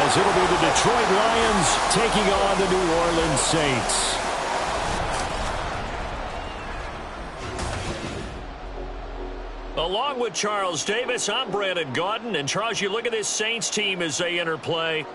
as it'll be the Detroit Lions taking on the New Orleans Saints. Along with Charles Davis, I'm Brandon Gaudin. And Charles, you look at this Saints team as they interplay.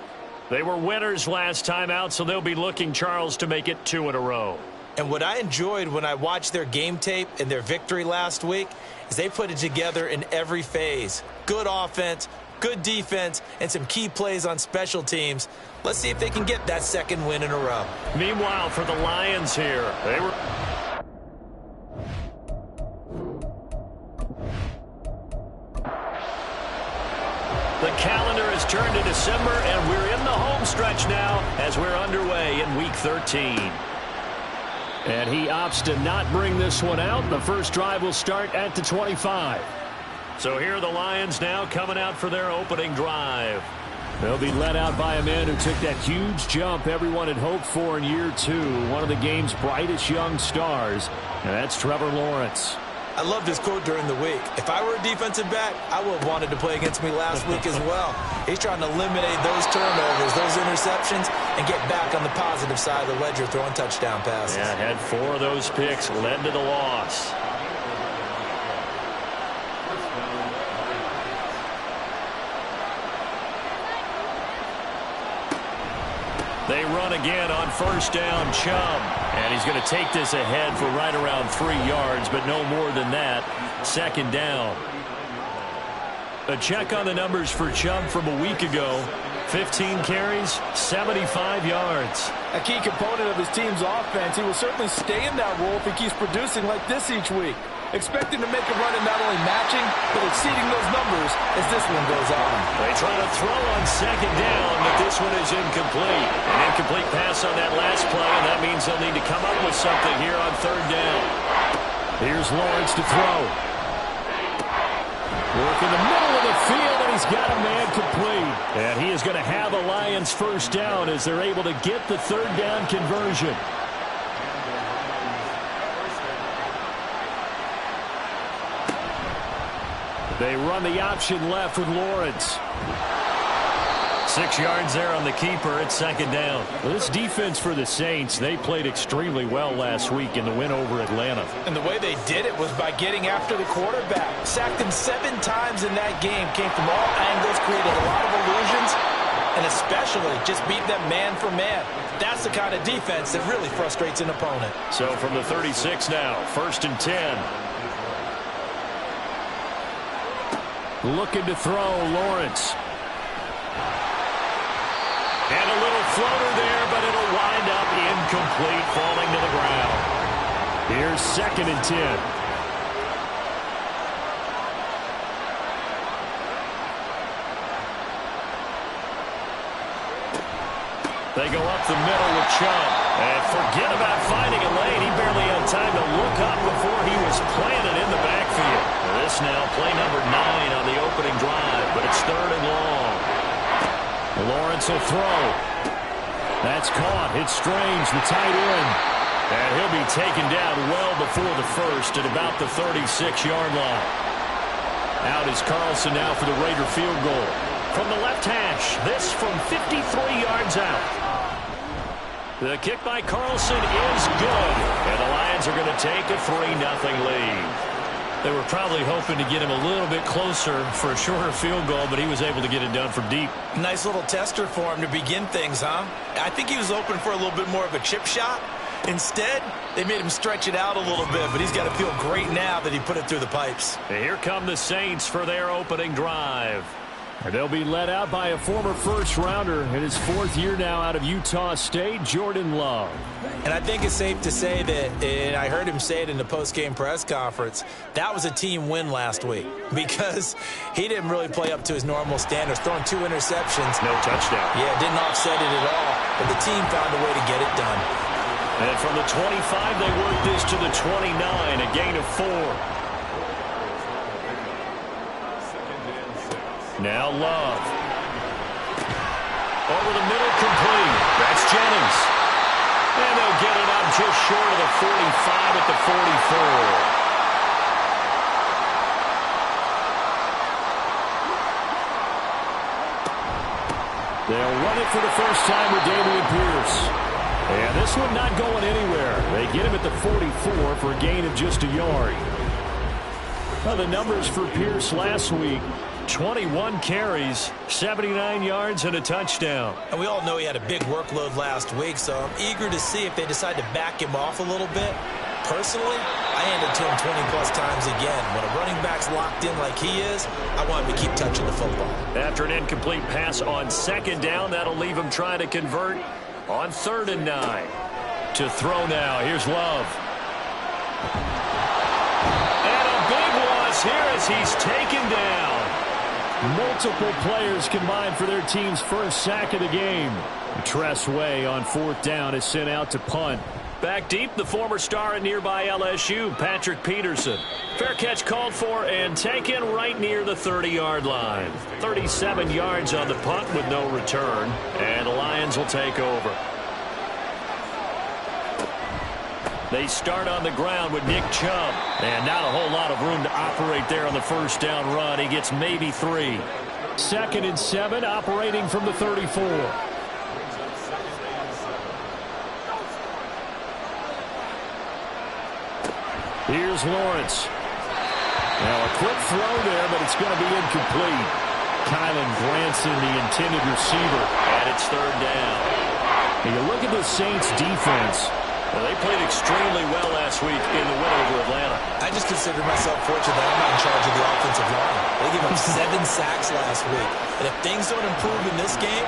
They were winners last time out, so they'll be looking, Charles, to make it 2 in a row. And what I enjoyed when I watched their game tape and their victory last week is they put it together in every phase. Good offense, good defense, and some key plays on special teams. Let's see if they can get that second win in a row. Meanwhile, for the Lions here, the calendar has turned to December, and we're in the home stretch now as we're underway in Week 13. And he opts to not bring this one out. The first drive will start at the 25. So here are the Lions now coming out for their opening drive. They'll be led out by a man who took that huge jump everyone had hoped for in year 2. One of the game's brightest young stars, and that's Trevor Lawrence. I loved his quote during the week. If I were a defensive back, I would have wanted to play against me last week as well. He's trying to eliminate those turnovers, those interceptions, and get back on the positive side of the ledger throwing touchdown passes. Yeah, had 4 of those picks, led to the loss. They run again on first down, Chubb. And he's going to take this ahead for right around 3 yards, but no more than that. Second down. A check on the numbers for Chubb from a week ago. 15 carries, 75 yards. A key component of his team's offense. He will certainly stay in that role if he keeps producing like this each week. Expecting to make a run and not only matching, but exceeding those numbers as this one goes on. They try to throw on second down, but this one is incomplete. An incomplete pass on that last play, and that means they'll need to come up with something here on third down. Here's Lawrence to throw. Work in the middle of the field, and he's got a man complete. And he is going to have a Lions first down as they're able to get the third down conversion. They run the option left with Lawrence. 6 yards there on the keeper at second down. Well, this defense for the Saints, they played extremely well last week in the win over Atlanta. And the way they did it was by getting after the quarterback. Sacked him 7 times in that game. Came from all angles, created a lot of illusions, and especially just beat them man for man. That's the kind of defense that really frustrates an opponent. So from the 36 now, 1st and 10. Looking to throw, Lawrence. And a little floater there, but it'll wind up incomplete, falling to the ground. Here's 2nd and 10. They go up the middle with Chubb. And forget about finding a lane. He barely had time to look up before he was planted in the backfield. This now, play number 9 on the opening drive, but it's 3rd and long. Lawrence will throw. That's caught. It's Strange, the tight end. And he'll be taken down well before the first at about the 36-yard line. Out is Carlson now for the Raider field goal. From the left hash, this from 53 yards out. The kick by Carlson is good. And the Lions are going to take a 3-0 lead. They were probably hoping to get him a little bit closer for a shorter field goal, but he was able to get it done from deep. Nice little tester for him to begin things, huh? I think he was open for a little bit more of a chip shot. Instead, they made him stretch it out a little bit, but he's got to feel great now that he put it through the pipes. And here come the Saints for their opening drive. They'll be led out by a former first-rounder in his 4th year now out of Utah State, Jordan Love. And I think it's safe to say that, and I heard him say it in the post-game press conference, that was a team win last week because he didn't really play up to his normal standards, throwing 2 interceptions. No touchdown. Yeah, didn't offset it at all, but the team found a way to get it done. And from the 25, they worked this to the 29, a gain of 4. Now Love. Over the middle, complete. That's Jennings. And they'll get it up just short of the 45 at the 44. They'll run it for the first time with Dameon Pierce. And this one not going anywhere. They get him at the 44 for a gain of just a yard. Well, the numbers for Pierce last week: 21 carries, 79 yards, and a touchdown. And we all know he had a big workload last week, so I'm eager to see if they decide to back him off a little bit. Personally, I hand it to him 20-plus times again. When a running back's locked in like he is, I want him to keep touching the football. After an incomplete pass on second down, that'll leave him trying to convert on 3rd and 9. To throw now, here's Love. And a big loss here as he's taken down. Multiple players combined for their team's first sack of the game. Tress Way on 4th down is sent out to punt. Back deep, the former star at nearby LSU, Patrick Peterson. Fair catch called for and taken right near the 30-yard line. 37 yards on the punt with no return. And the Lions will take over. They start on the ground with Nick Chubb. And not a whole lot of room to operate there on the first down run. He gets maybe 3. 2nd and 7, operating from the 34. Here's Lawrence. Now a quick throw there, but it's going to be incomplete. Kylan Granson, the intended receiver, and it's 3rd down. And you look at the Saints' defense. Well, they played extremely well last week in the win over Atlanta. I just consider myself fortunate that I'm not in charge of the offensive line. They gave up 7 sacks last week. And if things don't improve in this game,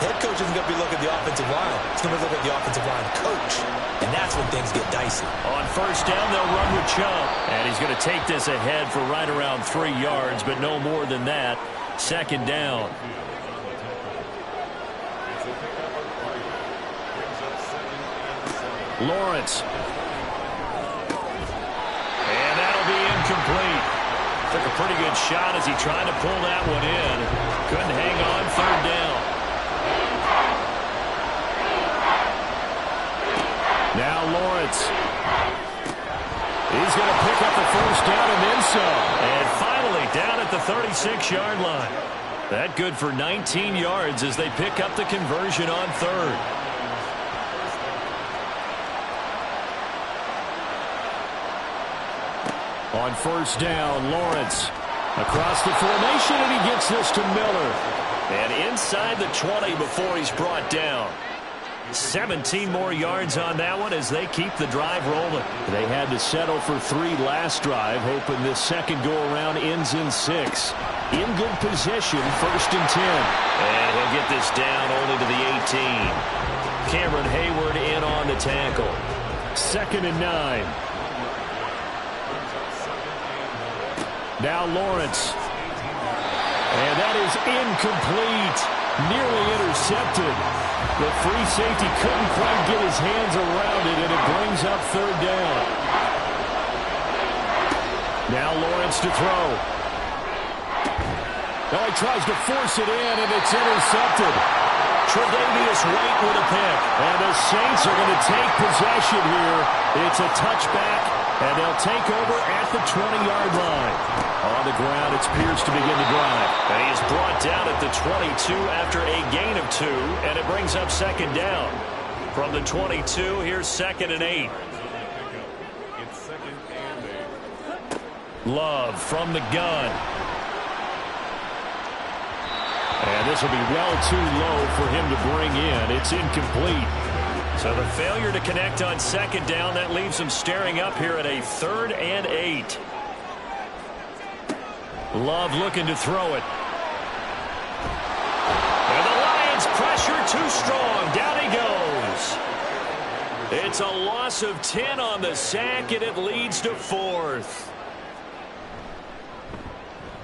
head coach isn't going to be looking at the offensive line. He's going to look at the offensive line coach. And that's when things get dicey. On 1st down, they'll run with Chubb. And he's going to take this ahead for right around 3 yards, but no more than that. 2nd down. Lawrence. And that'll be incomplete. Took a pretty good shot as he tried to pull that one in. Couldn't hang on. 3rd down. Now Lawrence. He's going to pick up the 1st down and then some. And finally down at the 36-yard line. That good for 19 yards as they pick up the conversion on 3rd. On 1st down, Lawrence across the formation, and he gets this to Miller. And inside the 20 before he's brought down. 17 more yards on that one as they keep the drive rolling. They had to settle for 3 last drive, hoping this second go-around ends in 6. In good position, 1st and 10. And he'll get this down only to the 18. Cameron Hayward in on the tackle. 2nd and 9. Now Lawrence. And that is incomplete. Nearly intercepted. The free safety couldn't quite get his hands around it, and it brings up 3rd down. Now Lawrence to throw. Now he tries to force it in, and it's intercepted. Tre'Davious White with a pick. And the Saints are going to take possession here. It's a touchback, and they'll take over at the 20-yard line. On the ground, it's Pierce to begin the drive. And he is brought down at the 22 after a gain of 2, and it brings up 2nd down. From the 22, here's 2nd and 8. Love from the gun. And this will be well too low for him to bring in. It's incomplete. So the failure to connect on 2nd down, that leaves him staring up here at a 3rd and 8. Love looking to throw it. And the Lions pressure too strong. Down he goes. It's a loss of 10 on the sack, and it leads to 4th.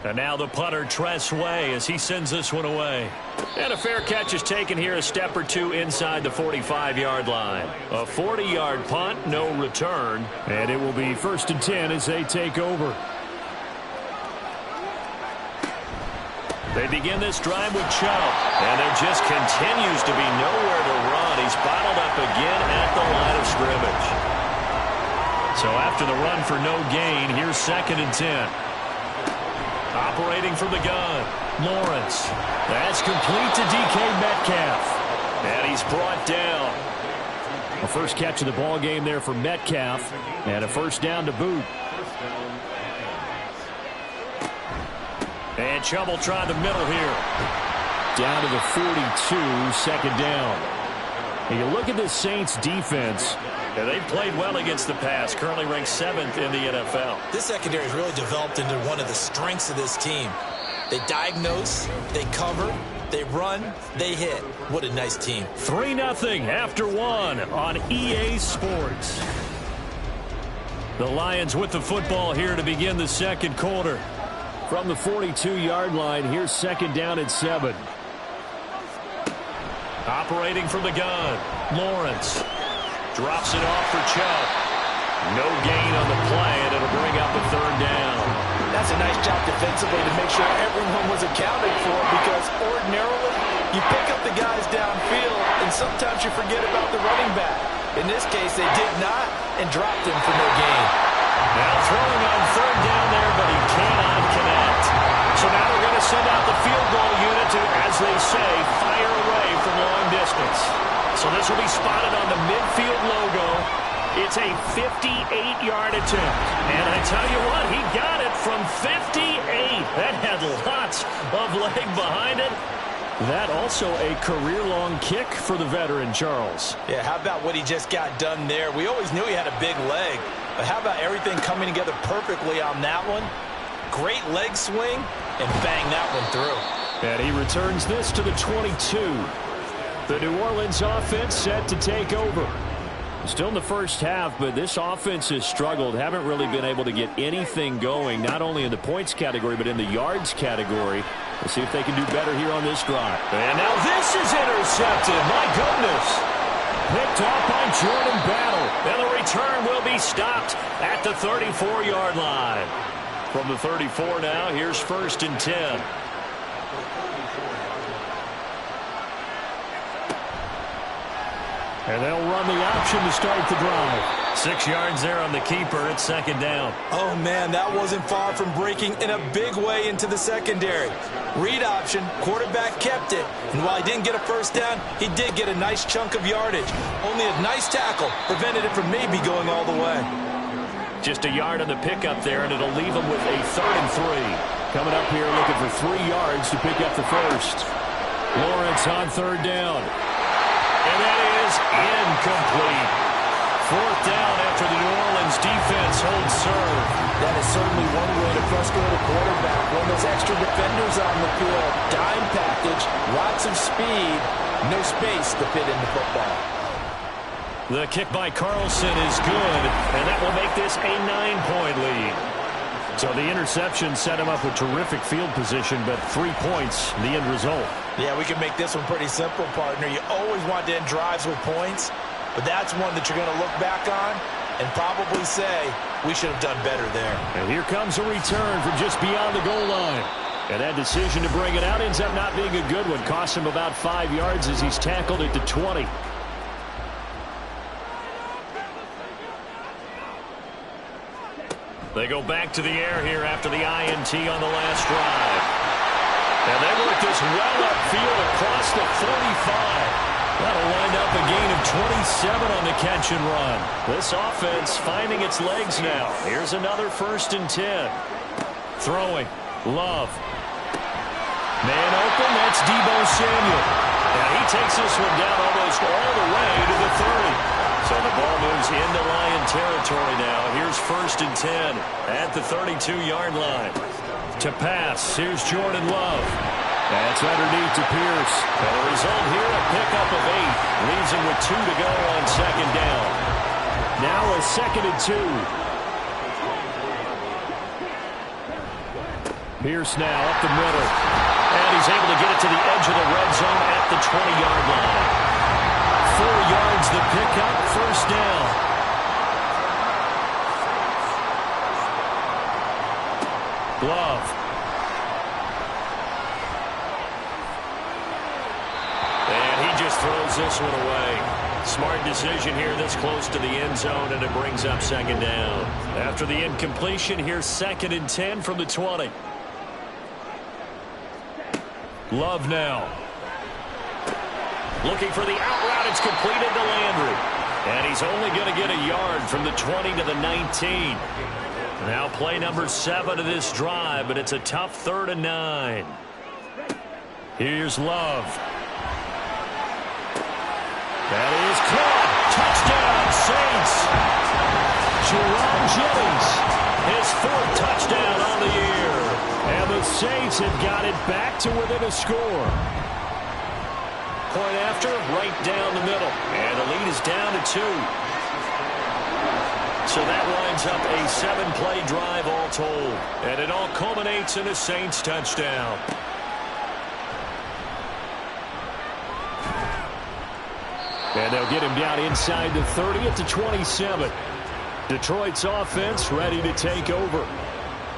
And now the punter, Tress Way, as he sends this one away. And a fair catch is taken here a step or 2 inside the 45-yard line. A 40-yard punt, no return. And it will be 1st and 10 as they take over. They begin this drive with Chubb. And there just continues to be nowhere to run. He's bottled up again at the line of scrimmage. So after the run for no gain, here's 2nd and 10. Operating from the gun, Lawrence. That's complete to DK Metcalf. And he's brought down. A first catch of the ball game there for Metcalf. And a first down to boot. And Chubb will try the middle here. Down to the 42, second down. And you look at this Saints defense. Yeah, they've played well against the pass, currently ranked 7th in the NFL. This secondary has really developed into one of the strengths of this team. They diagnose, they cover, they run, they hit. What a nice team. 3-0 after one on EA Sports. The Lions with the football here to begin the second quarter. From the 42-yard line, here's second down and 7. Operating from the gun, Lawrence. Drops it off for Chubb. No gain on the play, and it'll bring up a third down. That's a nice job defensively to make sure everyone was accounted for, because ordinarily you pick up the guys downfield, and sometimes you forget about the running back. In this case, they did not, and dropped him for no gain. Now throwing on third down there, but he cannot connect. So now we're going to send out the field goal unit to, as they say, fire away from long distance. So this will be spotted on the midfield logo. It's a 58-yard attempt. And I tell you what, he got it from 58. That had lots of leg behind it. That also a career-long kick for the veteran, Charles. Yeah, how about what he just got done there? We always knew he had a big leg. But how about everything coming together perfectly on that one? Great leg swing, and bang that one through. And he returns this to the 22. The New Orleans offense set to take over. Still in the first half, but this offense has struggled. Haven't really been able to get anything going, not only in the points category, but in the yards category. Let's see if they can do better here on this drive. And now this is intercepted. My goodness. Picked off by Jordan Battle. And the return will be stopped at the 34-yard line. From the 34 now, here's first and 10. And they'll run the option to start the drive. 6 yards there on the keeper. It's second down. Oh, man, that wasn't far from breaking in a big way into the secondary. Read option, quarterback kept it. And while he didn't get a first down, he did get a nice chunk of yardage. Only a nice tackle prevented it from maybe going all the way. Just a yard on the pickup there, and it'll leave him with a 3rd and 3. Coming up here looking for 3 yards to pick up the first. Lawrence on third down. And that is incomplete. 4th down after the New Orleans defense holds serve. That is certainly one way to frustrate a quarterback. When there's extra defenders on the field, dime package, lots of speed, no space to fit in the football. The kick by Carlson is good, and that will make this a 9-point lead. So the interception set him up with terrific field position, but 3 points, the end result. Yeah, we can make this one pretty simple, partner. You always want to end drives with points, but that's one that you're going to look back on and probably say, we should have done better there. And here comes a return from just beyond the goal line. And that decision to bring it out ends up not being a good one. Costs him about 5 yards as he's tackled at the 20. They go back to the air here after the INT on the last drive. And they work this well upfield across the 45. That'll wind up a gain of 27 on the catch and run. This offense finding its legs now. Here's another 1st and 10. Throwing. Love. Man open. That's Deebo Samuel. And he takes this one down almost all the way to the 30. So the ball moves into Lion territory now. Here's 1st and 10 at the 32-yard line. To pass, here's Jordan Love. That's underneath to Pierce. And the result here, a pickup of 8. Leaves him with 2 to go on second down. Now a 2nd and 2. Pierce now up the middle. And he's able to get it to the edge of the red zone at the 20-yard line. 4 yards the pickup, 1st down. Love. And he just throws this one away. Smart decision here this close to the end zone, and it brings up second down. After the incompletion, here's 2nd and 10 from the 20. Love now. Looking for the out route. It's completed to Landry. And he's only going to get a yard from the 20 to the 19. Now play number 7 of this drive, but it's a tough 3rd and 9. Here's Love. That is caught. Touchdown, Saints. Jerome Jennings, his 4th touchdown on the year. And the Saints have got it back to within a score. Point after, right down the middle. And the lead is down to 2. So that winds up a 7-play drive all told. And it all culminates in a Saints touchdown. And they'll get him down inside the 30 at the 27. Detroit's offense ready to take over.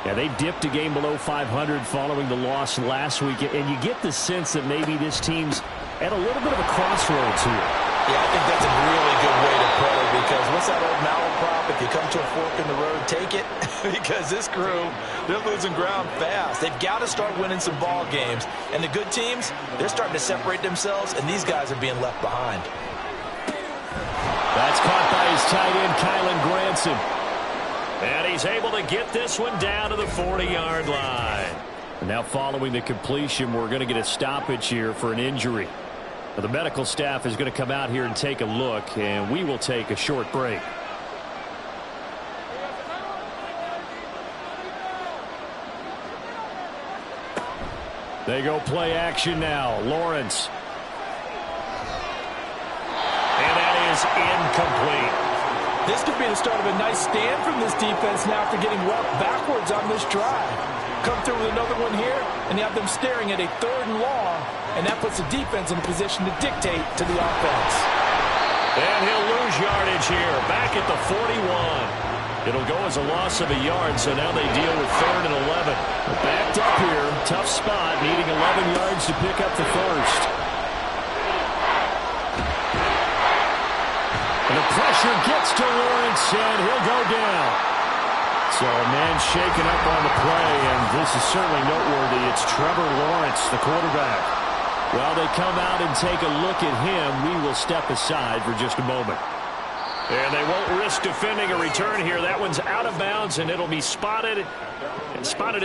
Yeah, they dipped a game below 500 following the loss last week. And you get the sense that maybe this team's at a little bit of a crossroads here. Yeah, I think that's a really good way to put it, because what's that old malaprop? If you come to a fork in the road, take it. Because this crew, they're losing ground fast. They've got to start winning some ball games. And the good teams, they're starting to separate themselves, and these guys are being left behind. That's caught by his tight end, Kylan Granson. And he's able to get this one down to the 40-yard line. And now following the completion, we're going to get a stoppage here for an injury. Now, the medical staff is going to come out here and take a look, and we will take a short break. They go play action now. Lawrence. And that is incomplete. This could be the start of a nice stand from this defense now after getting well backwards on this drive. Come through with another one here, and you have them staring at a 3rd and long, and that puts the defense in a position to dictate to the offense. And he'll lose yardage here, back at the 41. It'll go as a loss of a yard, so now they deal with 3rd and 11. Backed up here, tough spot, needing 11 yards to pick up the first. And the pressure gets to Lawrence, and he'll go down. So a man shaken up on the play, and this is certainly noteworthy. It's Trevor Lawrence, the quarterback. While they come out and take a look at him, we will step aside for just a moment. And they won't risk defending a return here. That one's out of bounds, and it'll be spotted at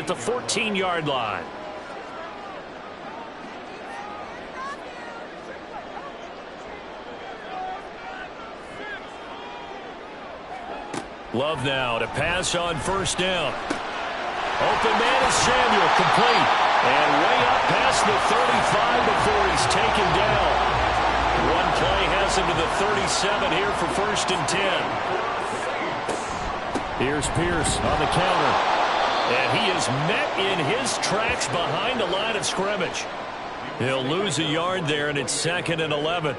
the 14-yard line. Love now to pass on 1st down. Open man is Samuel, complete. And way up past the 35 before he's taken down. One play has him to the 37 here for 1st and 10. Here's Pierce on the counter. And he is met in his tracks behind the line of scrimmage. He'll lose a yard there, and it's 2nd and 11.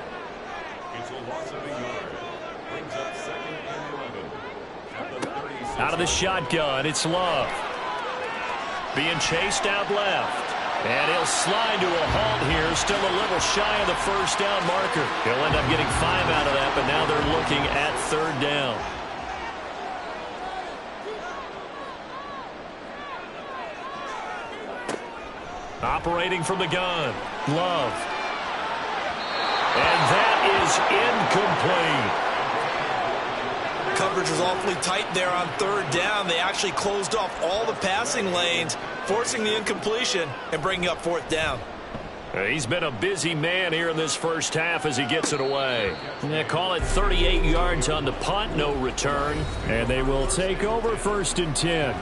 Out of the shotgun, it's Love. Being chased out left. And he'll slide to a halt here. Still a little shy of the 1st down marker. He'll end up getting 5 out of that, but now they're looking at 3rd down. Operating from the gun, Love. And that is incomplete. Coverage was awfully tight there on 3rd down. They actually closed off all the passing lanes, forcing the incompletion and bringing up 4th down. He's been a busy man here in this first half as he gets it away. They call it 38 yards on the punt, no return. And they will take over 1st and 10.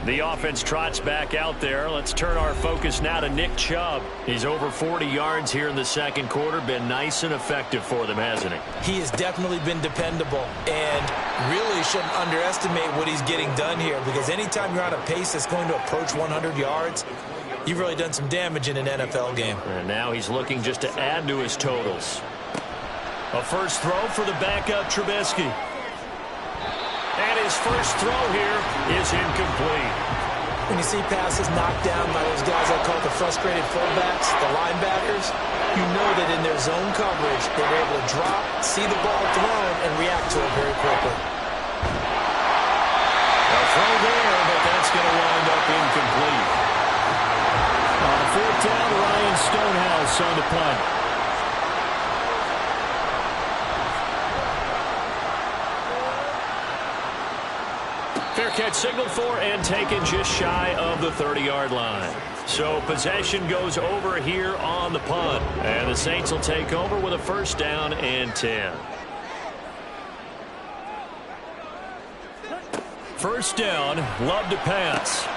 The offense trots back out there. Let's turn our focus now to Nick Chubb. He's over 40 yards here in the 2nd quarter. Been nice and effective for them, hasn't he? He has definitely been dependable, and really shouldn't underestimate what he's getting done here, because anytime you're on a pace that's going to approach 100 yards, you've really done some damage in an NFL game. And now he's looking just to add to his totals. A first throw for the backup Trubisky. And his first throw here is incomplete. When you see passes knocked down by those guys I call the frustrated fullbacks, the linebackers, you know that in their zone coverage, they were able to drop, see the ball thrown, and react to it very quickly. A throw there, but that's going to wind up incomplete. The fourth down, Ryan Stonehouse on the punt. Fair catch signaled for and taken just shy of the 30-yard line. So possession goes over here on the punt. And the Saints will take over with a first down and 10. First down, Love to pass.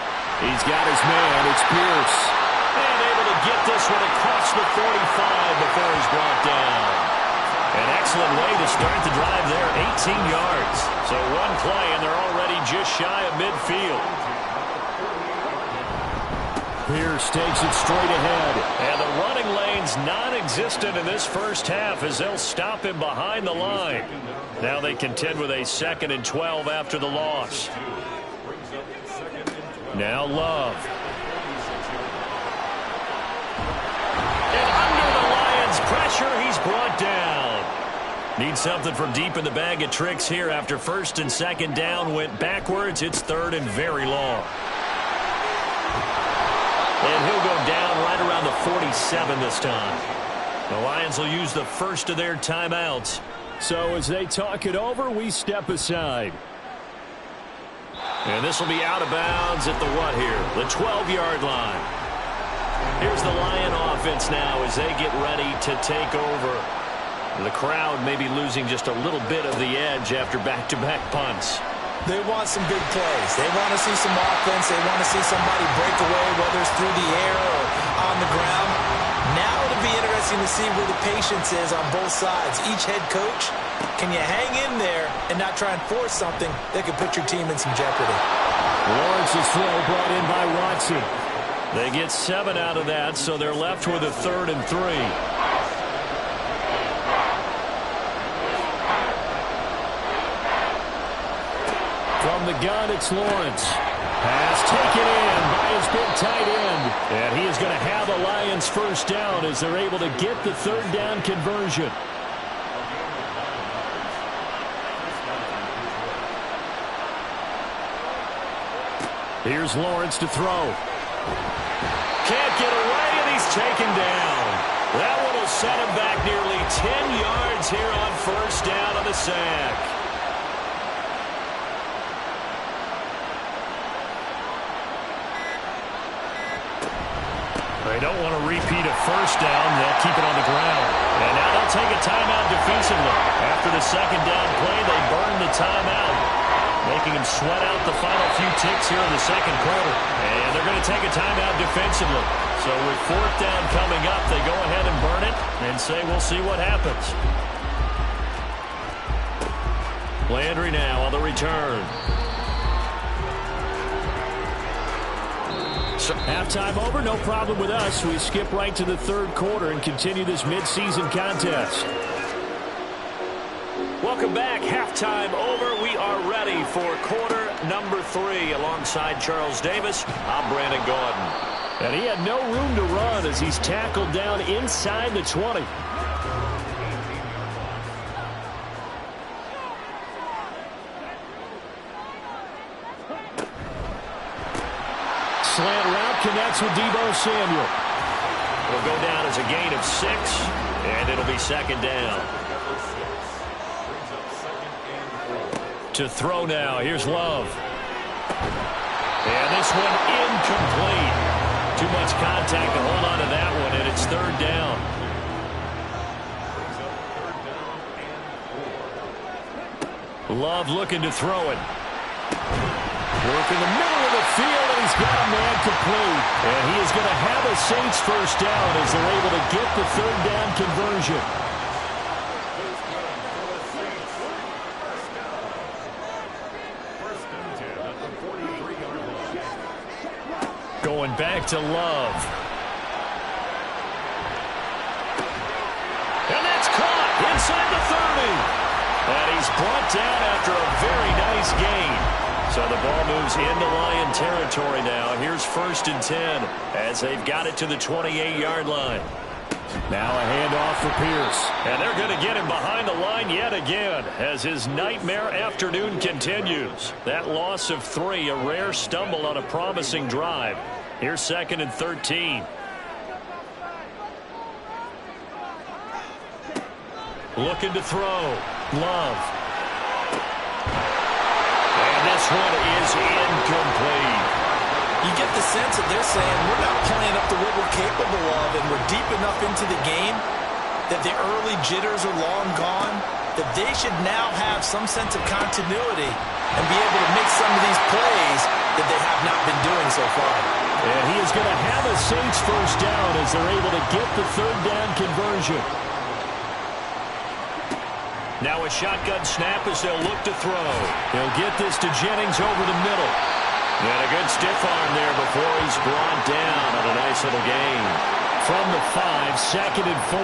He's got his man, it's Pierce. And able to get this one across the 45 before he's brought down. An excellent way to start the drive there, 18 yards. So one play, and they're already just shy of midfield. Pierce takes it straight ahead. And the running lane's non-existent in this first half as they'll stop him behind the line. Now they contend with a 2nd and 12 after the loss. Now Love. And under the Lions' pressure, he's brought down. Needs something from deep in the bag of tricks here after 1st and 2nd down went backwards. It's 3rd and very long. And he'll go down right around the 47 this time. The Lions will use the first of their timeouts. So as they talk it over, we step aside. And this will be out of bounds at the what here? The 12-yard line. Here's the Lion offense now as they get ready to take over. The crowd may be losing just a little bit of the edge after back-to-back punts. They want some big plays. They want to see some offense. They want to see somebody break away, whether it's through the air or on the ground. Now it'll be interesting to see where the patience is on both sides. Each head coach, can you hang in there and not try and force something that could put your team in some jeopardy? Lawrence's throw brought in by Watson. They get 7 out of that, so they're left with a 3rd and 3. From the gun, it's Lawrence. Pass taken in by his big tight end. And he is going to have the Lions first down as they're able to get the 3rd down conversion. Here's Lawrence to throw. Can't get away, and he's taken down. That one will set him back nearly 10 yards here on first down on the sack. They don't want to repeat a first down. They'll keep it on the ground. And now they'll take a timeout defensively. After the 2nd down play, they burn the timeout, making them sweat out the final few ticks here in the 2nd quarter. And they're going to take a timeout defensively. So with 4th down coming up, they go ahead and burn it and say we'll see what happens. Landry now on the return. So, halftime over, no problem with us. We skip right to the 3rd quarter and continue this midseason contest. Welcome back. Halftime over. We are ready for quarter number 3. Alongside Charles Davis, I'm Brandon Gaudin. And he had no room to run as he's tackled down inside the 20. Slant route connects with Deebo Samuel. Will go down as a gain of 6, and it'll be 2nd down. To throw now, here's Love. And this one incomplete. Too much contact to hold on to that one, and it's 3rd down. Love looking to throw it. Work in the middle of the field, and he's got a man complete. And he is going to have a Saints first down as they're able to get the 3rd down conversion. Going back to Love. And that's caught inside the 30. And he's brought down after a very nice gain. So the ball moves into Lion territory now. Here's 1st and 10 as they've got it to the 28-yard line. Now a handoff for Pierce. And they're going to get him behind the line yet again as his nightmare afternoon continues. That loss of 3, a rare stumble on a promising drive. Here's 2nd and 13. Looking to throw. Love. And this one is incomplete. You get the sense that they're saying we're not playing up to what we're capable of, and we're deep enough into the game that the early jitters are long gone, that they should now have some sense of continuity and be able to make some of these plays that they have not been doing so far. And he is going to have a Saints first down as they're able to get the third down conversion. Now a shotgun snap as they'll look to throw. He'll get this to Jennings over the middle. And a good stiff arm there before he's brought down on a nice little gain. From the 5, 2nd and 4.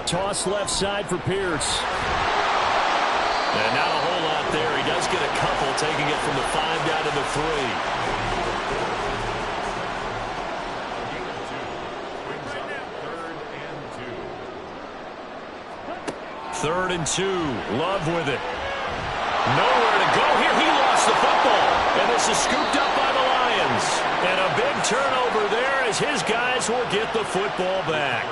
Toss left side for Pierce. And not a whole lot there. He does get a couple, taking it from the 5 down to the 3. 3rd and 2. Love with it. Nowhere to go here. He lost the football. And this is scooped up by the Lions. And a big turnover there as his guys will get the football back.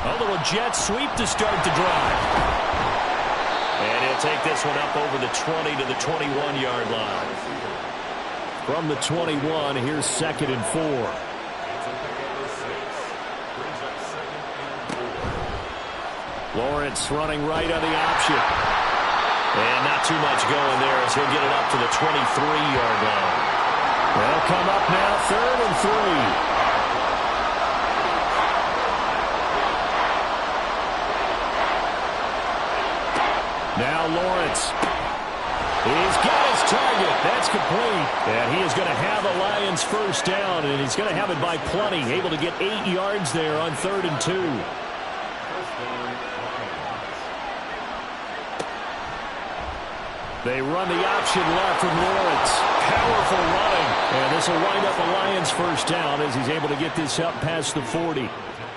A little jet sweep to start the drive. And he'll take this one up over the 20 to the 21-yard line. From the 21, here's 2nd and 4. Lawrence running right on the option. And not too much going there as he'll get it up to the 23-yard line. They'll come up now, 3rd and 3. Now Lawrence. He's got his target. That's complete. And he is going to have a Lions first down, and he's going to have it by plenty. Able to get 8 yards there on 3rd and 2. They run the option left from Lawrence. Powerful running. And this will wind up a Lions first down as he's able to get this up past the 40.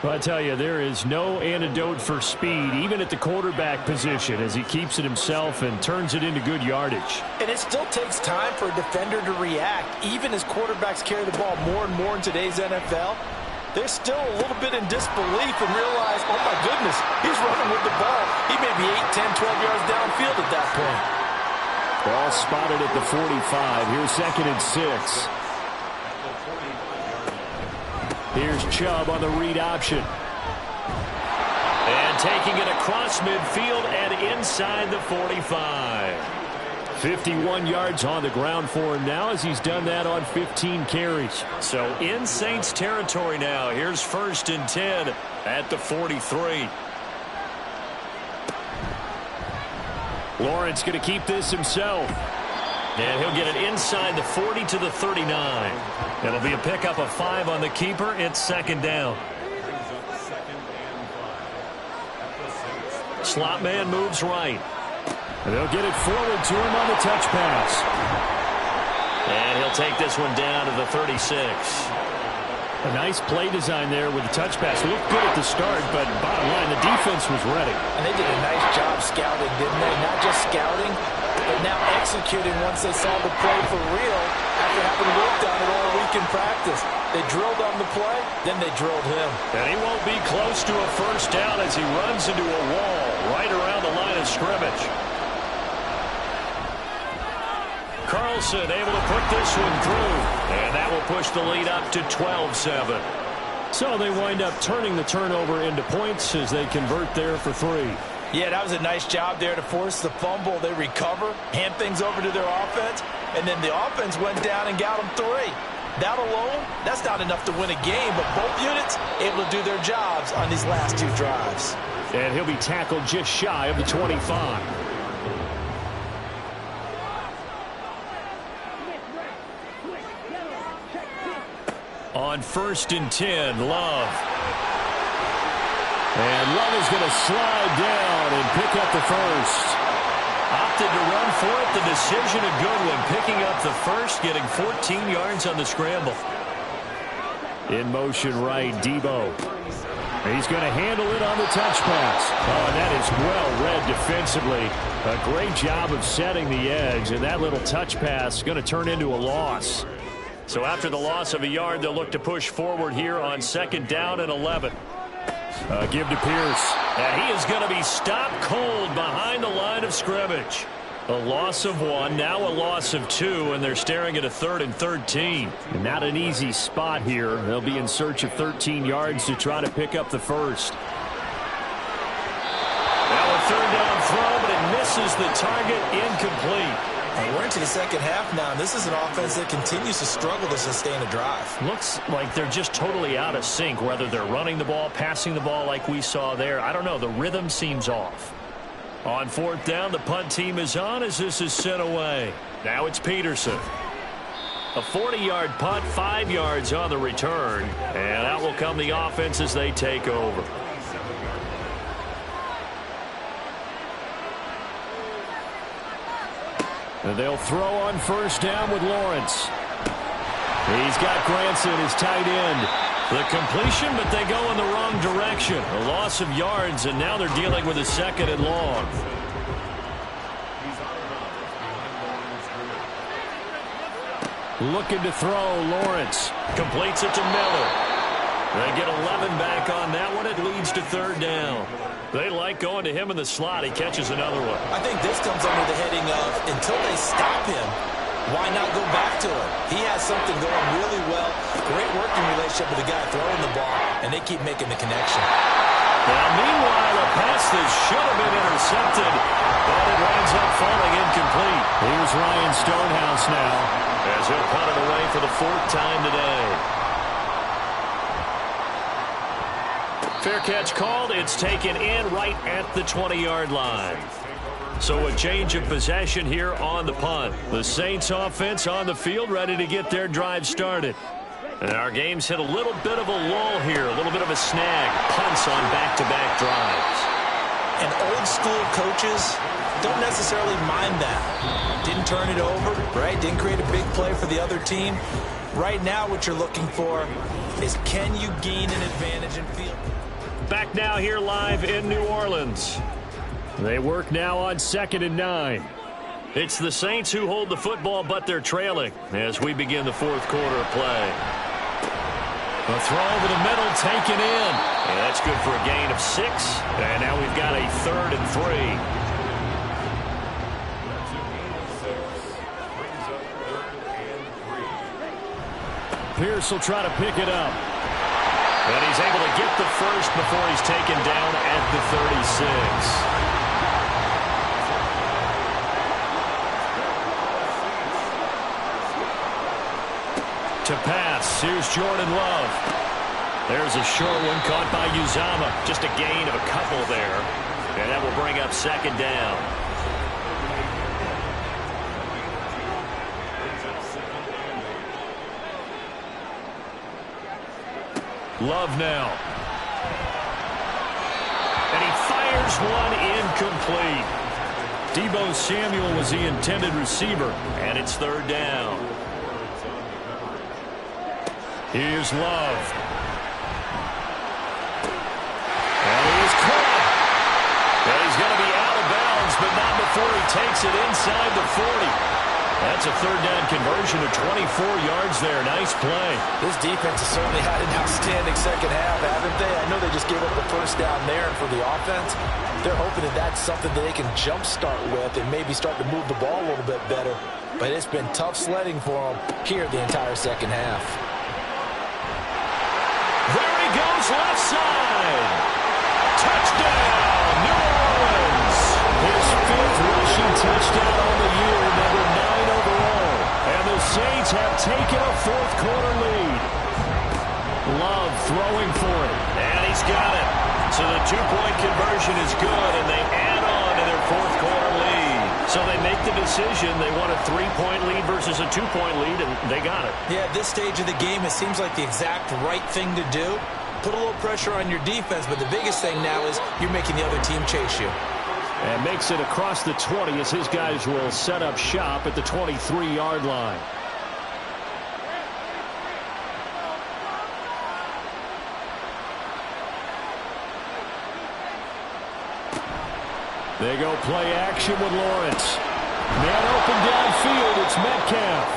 Well, I tell you, there is no antidote for speed, even at the quarterback position, as he keeps it himself and turns it into good yardage. And it still takes time for a defender to react, even as quarterbacks carry the ball more and more in today's NFL. They're still a little bit in disbelief and realize, oh my goodness, he's running with the ball. He may be 8, 10, 12 yards downfield at that point. Ball spotted at the 45. Here's 2nd and 6. Here's Chubb on the read option. And taking it across midfield and inside the 45. 51 yards on the ground for him now as he's done that on 15 carries. So in Saints territory now. Here's 1st and 10 at the 43. Lawrence going to keep this himself. And he'll get it inside the 40 to the 39. It'll be a pickup of 5 on the keeper. It's 2nd down. Slot man moves right. And they'll get it forward to him on the touch pass. And he'll take this one down to the 36. A nice play design there with the touch pass. Looked good at the start, but bottom line, the defense was ready. And they did a nice job scouting, didn't they? Not just scouting, but now executing once they saw the play for real after having worked on it all week in practice. They drilled on the play, then they drilled him. And he won't be close to a first down as he runs into a wall right around the line of scrimmage. Carlson able to put this one through, and that will push the lead up to 12-7. So they wind up turning the turnover into points as they convert there for 3. Yeah, that was a nice job there to force the fumble. They recover, hand things over to their offense, and then the offense went down and got them 3. That alone, that's not enough to win a game, but both units able to do their jobs on these last 2 drives. And he'll be tackled just shy of the 25. On 1st and 10, Love. And Love is going to slide down and pick up the first. Opted to run for it. The decision a good one. Picking up the first, getting 14 yards on the scramble. In motion right, Debo. He's going to handle it on the touch pass. Oh, and that is well read defensively. A great job of setting the edge, and that little touch pass is going to turn into a loss. So after the loss of a yard, they'll look to push forward here on 2nd down and 11. Give to Pierce. And he is going to be stopped cold behind the line of scrimmage. A loss of 1, now a loss of 2, and they're staring at a 3rd and 13. And not an easy spot here. They'll be in search of 13 yards to try to pick up the first. Now a 3rd down throw, but it misses the target, incomplete. And we're into the second half now, and this is an offense that continues to struggle to sustain a drive. Looks like they're just totally out of sync, whether they're running the ball, passing the ball like we saw there. I don't know. The rhythm seems off. On 4th down, the punt team is on as this is sent away. Now it's Peterson. A 40-yard punt, 5 yards on the return. And out will come the offense as they take over. And they'll throw on 1st down with Lawrence. He's got Granson, his tight end. The completion, but they go in the wrong direction. A loss of yards, and now they're dealing with a 2nd and long. Looking to throw, Lawrence. Completes it to Miller. They get 11 back on that one. It leads to 3rd down. They like going to him in the slot. He catches another one. I think this comes under the heading of, until they stop him, why not go back to him? He has something going really well. Great working relationship with the guy throwing the ball, and they keep making the connection. Now, meanwhile, a pass that should have been intercepted, but it winds up falling incomplete. Here's Ryan Stonehouse now, as he'll punt it away for the 4th time today. Fair catch called. It's taken in right at the 20-yard line. So a change of possession here on the punt. The Saints offense on the field ready to get their drive started. And our game's hit a little bit of a lull here, a little bit of a snag. Punts on back-to-back drives. And old school coaches don't necessarily mind that. Didn't turn it over, right? Didn't create a big play for the other team. Right now what you're looking for is, can you gain an advantage in field? Back now here live in New Orleans. They work now on 2nd and 9. It's the Saints who hold the football, but they're trailing as we begin the 4th quarter of play. A throw over the middle, taken in. And that's good for a gain of 6. And now we've got a 3rd and 3. Pierce will try to pick it up. And he's able to get the first before he's taken down at the 36. To pass, here's Jordan Love. There's a short one caught by Uzama. Just a gain of a couple there. And that will bring up 2nd down. Love now. And he fires one incomplete. Deebo Samuel was the intended receiver, and it's 3rd down. Here's Love. And he's caught. And he's going to be out of bounds, but not before he takes it inside the 40. That's a 3rd down conversion of 24 yards there. Nice play. This defense has certainly had an outstanding second half, haven't they? I know they just gave up the 1st down there, and for the offense, they're hoping that that's something that they can jumpstart with and maybe start to move the ball a little bit better. But it's been tough sledding for them here the entire second half. There he goes, left side. Touchdown, New Orleans. His 5th rushing touchdown on the year, number 9 overall. And the Saints have taken a 4th quarter lead. Love throwing for it. And he's got it. So the 2-point conversion is good, and they add on to their 4th quarter lead. So they make the decision. They want a 3-point lead versus a 2-point lead, and they got it. Yeah, at this stage of the game, it seems like the exact right thing to do. Put a little pressure on your defense, but the biggest thing now is you're making the other team chase you. And makes it across the 20 as his guys will set up shop at the 23-yard line. They go play action with Lawrence. Man open downfield, it's Metcalf.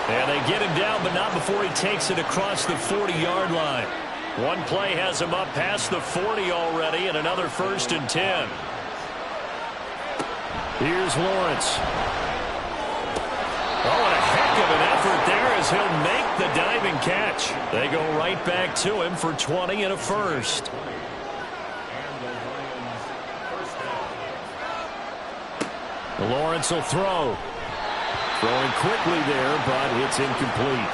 And they get him down, but not before he takes it across the 40-yard line. One play has him up past the 40 already, and another 1st and 10. Here's Lawrence. Oh, and a heck of an effort there as he'll make the diving catch. They go right back to him for 20 and a 1st. Lawrence will throw. Throwing quickly there, but it's incomplete.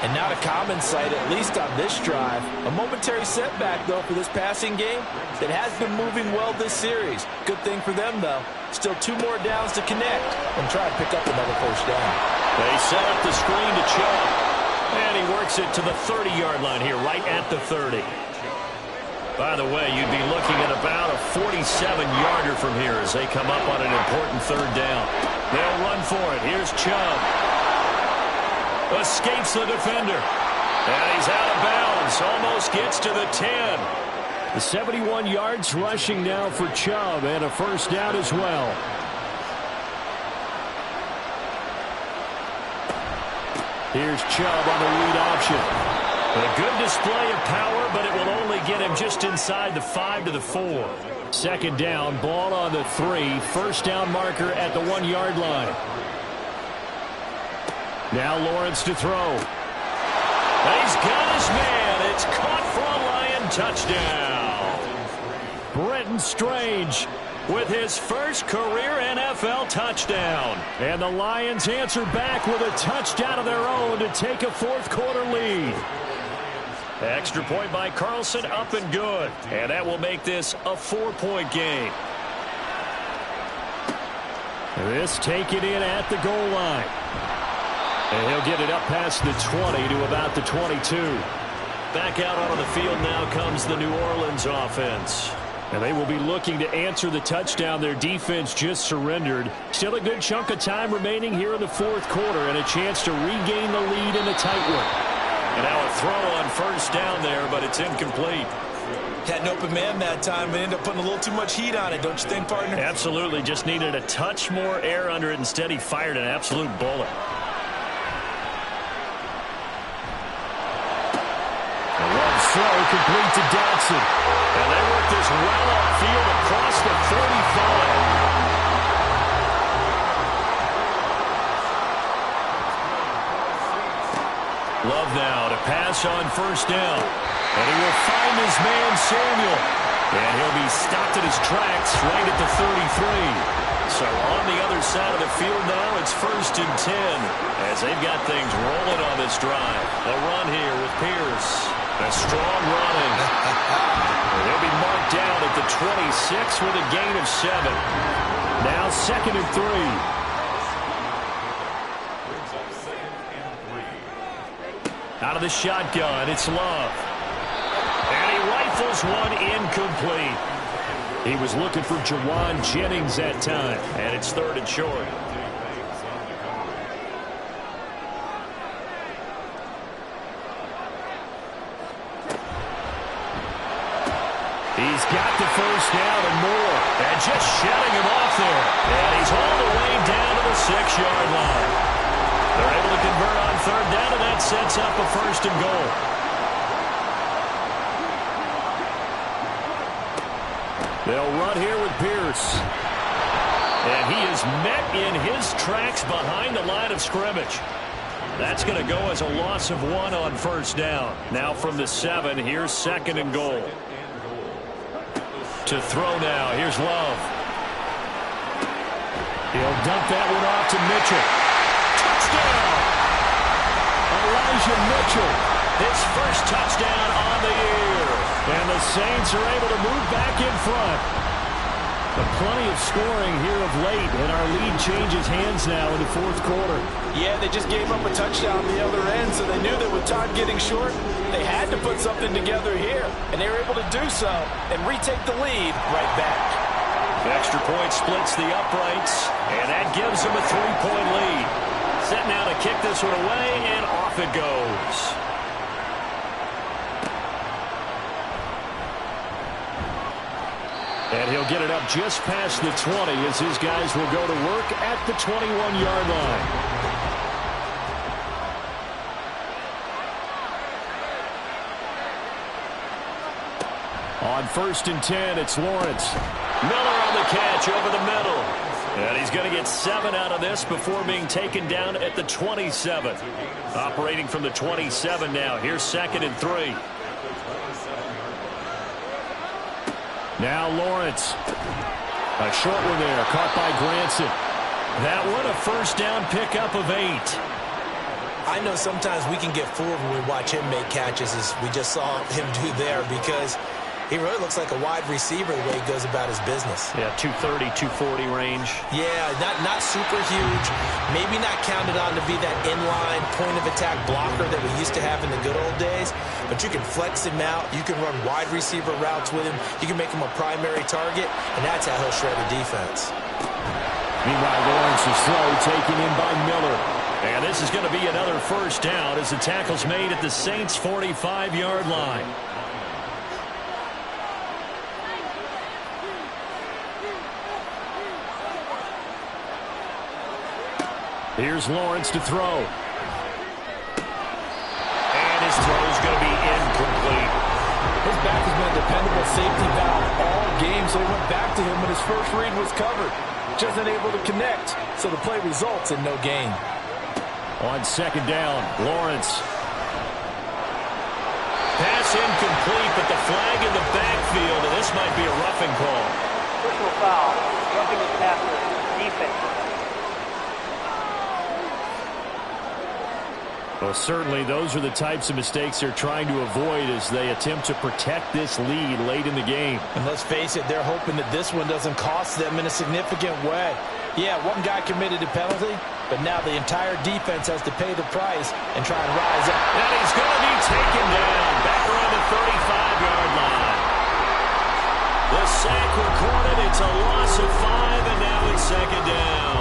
And not a common sight, at least on this drive. A momentary setback, though, for this passing game that has been moving well this series. Good thing for them, though. Still 2 more downs to connect and try to pick up another 1st down. They set up the screen to Chubb. And he works it to the 30-yard line here, right at the 30. By the way, you'd be looking at about a 47-yarder from here as they come up on an important 3rd down. They'll run for it. Here's Chubb. Escapes the defender. And he's out of bounds. Almost gets to the 10. The 71 yards rushing now for Chubb, and a 1st down as well. Here's Chubb on the read option. A good display of power, but it will only get him just inside the 5 to the 4. 2nd down, ball on the 3. 1st down marker at the 1-yard line. Now Lawrence to throw. He's got his man. It's caught for a Lion touchdown. Brenton Strange with his first career NFL touchdown. And the Lions answer back with a touchdown of their own to take a 4th quarter lead. Extra point by Carlson, up and good. And that will make this a 4-point game. This taken in at the goal line. And he'll get it up past the 20 to about the 22. Back out onto the field now comes the New Orleans offense. And they will be looking to answer the touchdown their defense just surrendered. Still a good chunk of time remaining here in the 4th quarter and a chance to regain the lead in a tight one. And now a throw on 1st down there, but it's incomplete. Had an open man that time, but ended up putting a little too much heat on it, don't you think, partner? Absolutely. Just needed a touch more air under it. Instead, he fired an absolute bullet. A one throw complete to Dotson. And they work this well upfield across the 45. Love now to pass on 1st down. And he will find his man, Samuel. And he'll be stopped at his tracks right at the 33. So on the other side of the field now, it's 1st and 10. As they've got things rolling on this drive. A run here with Pierce. A strong running. They'll be marked down at the 26 with a gain of 7. Now 2nd and 3. Out of the shotgun, it's Love. And he rifles one incomplete. He was looking for Jawan Jennings that time, and it's 3rd and short. He's got the 1st down and more, and just shutting him off there. And he's all the way down to the 6-yard line. They're able to convert on 3rd down, and that sets up a 1st and goal. They'll run here with Pierce. And he is met in his tracks behind the line of scrimmage. That's going to go as a loss of 1 on 1st down. Now from the 7, here's 2nd and goal. To throw now, here's Love. He'll dump that one off to Mitchell. Touchdown! Elijah Mitchell, his first touchdown on the year. And the Saints are able to move back in front. But plenty of scoring here of late, and our lead changes hands now in the 4th quarter. Yeah, they just gave up a touchdown on the other end, so they knew that with time getting short, they had to put something together here. And they were able to do so and retake the lead right back. Extra point splits the uprights, and that gives them a 3-point lead. Set now to kick this one away, and off it goes. And he'll get it up just past the 20 as his guys will go to work at the 21-yard line. On 1st and 10, it's Lawrence. Miller on the catch over the middle. And he's going to get 7 out of this before being taken down at the 27. Operating from the 27 now. Here's 2nd and 3. Now Lawrence. A short one there, caught by Granson. That one a 1st down pickup of 8. I know sometimes we can get fooled when we watch him make catches, as we just saw him do there, because he really looks like a wide receiver the way he goes about his business. Yeah, 230, 240 range. Yeah, not super huge. Maybe not counted on to be that inline point-of-attack blocker that we used to have in the good old days. But you can flex him out. You can run wide receiver routes with him. You can make him a primary target, and that's how he'll shred a defense. Meanwhile, Lawrence's throw taken in by Miller. And this is going to be another 1st down as the tackle's made at the Saints' 45-yard line. Here's Lawrence to throw. And his throw's going to be incomplete. His back has been a dependable safety valve all game, so he went back to him when his first read was covered. Just unable to connect, so the play results in no gain. On 2nd down, Lawrence. Pass incomplete, but the flag in the backfield, and this might be a roughing call. Personal foul, roughing the passer, defense. Well, certainly those are the types of mistakes they're trying to avoid as they attempt to protect this lead late in the game. And let's face it, they're hoping that this one doesn't cost them in a significant way. Yeah, one guy committed a penalty, but now the entire defense has to pay the price and try and rise up. And he's going to be taken down back around the 35-yard line. The sack recorded. It's a loss of 5, and now it's 2nd down.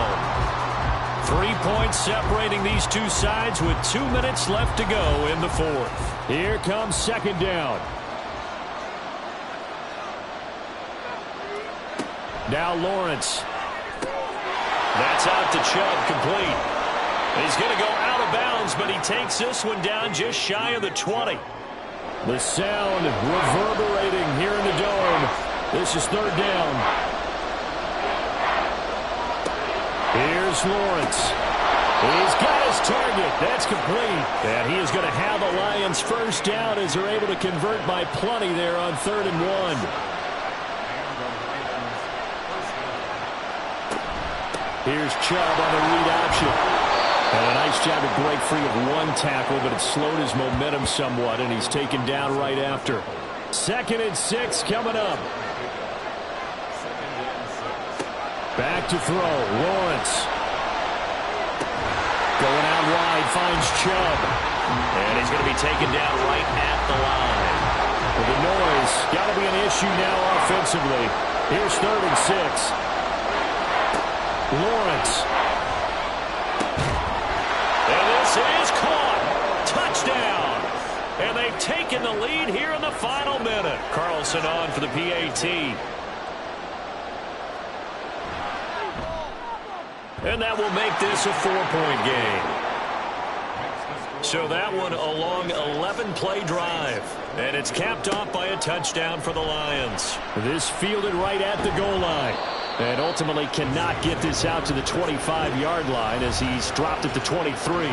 3 points separating these two sides with 2 minutes left to go in the 4th. Here comes 2nd down. Now Lawrence. That's out to Chubb, complete. He's going to go out of bounds, but he takes this one down just shy of the 20. The sound reverberating here in the Dome. This is 3rd down. Here's Lawrence. He's got his target. That's complete. And he is going to have the Lions 1st down as they're able to convert by plenty there on 3rd and 1. Here's Chubb on the read option. And a nice job to break free of one tackle, but it slowed his momentum somewhat, and he's taken down right after. 2nd and 6 coming up. Back to throw. Lawrence. Going out wide, finds Chubb. And he's going to be taken down right at the line. Well, the noise got to be an issue now offensively. Here's 3rd and 6. Lawrence. And this is caught. Touchdown. And they've taken the lead here in the final minute. Carlson on for the PAT. And that will make this a 4-point game. So that one a long 11-play drive. And it's capped off by a touchdown for the Lions. This fielded right at the goal line. And ultimately cannot get this out to the 25-yard line as he's dropped at the 23.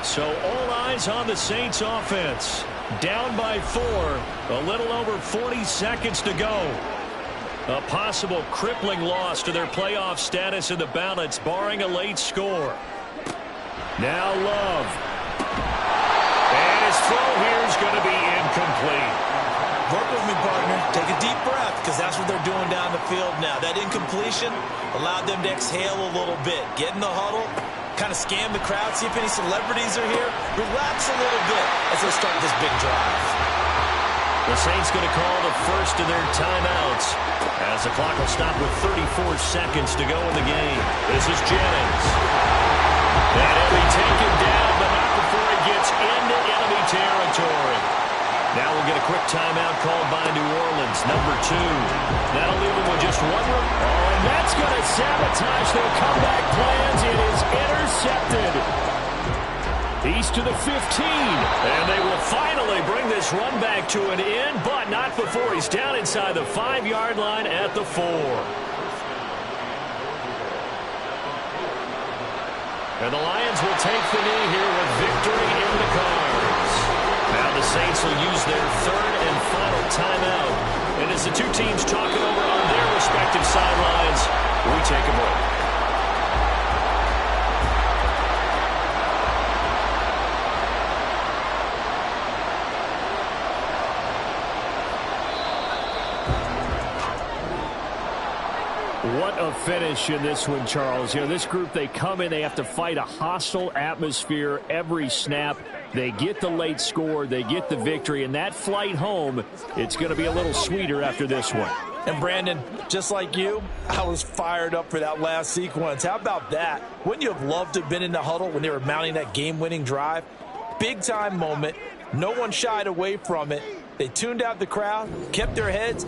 So all eyes on the Saints offense. Down by 4. A little over 40 seconds to go. A possible crippling loss to their playoff status in the balance, barring a late score. Now Love. And his throw here is going to be incomplete. Work with me, partner. Take a deep breath, because that's what they're doing down the field now. That incompletion allowed them to exhale a little bit. Get in the huddle, kind of scan the crowd, see if any celebrities are here. Relax a little bit as they start this big drive. The Saints going to call the first of their timeouts as the clock will stop with 34 seconds to go in the game. This is Jennings. And he'll be taken down, but not before he gets into enemy territory. Now we'll get a quick timeout called by New Orleans, number 2. That'll leave one. Oh, and that's going to sabotage their comeback plans. It is intercepted. He's to the 15. And they will finally bring this run back to an end, but not before he's down inside the 5-yard line at the 4. And the Lions will take the knee here with victory in the cards. Now the Saints will use their third and final timeout. And as the two teams talk it over on their respective sidelines, we take a break. What a finish in this one, Charles. You know, this group, they come in, they have to fight a hostile atmosphere every snap. They get the late score, they get the victory, and that flight home, it's going to be a little sweeter after this one. And Brandon, just like you, I was fired up for that last sequence. How about that? Wouldn't you have loved to have been in the huddle when they were mounting that game-winning drive? Big-time moment. No one shied away from it. They tuned out the crowd, kept their heads,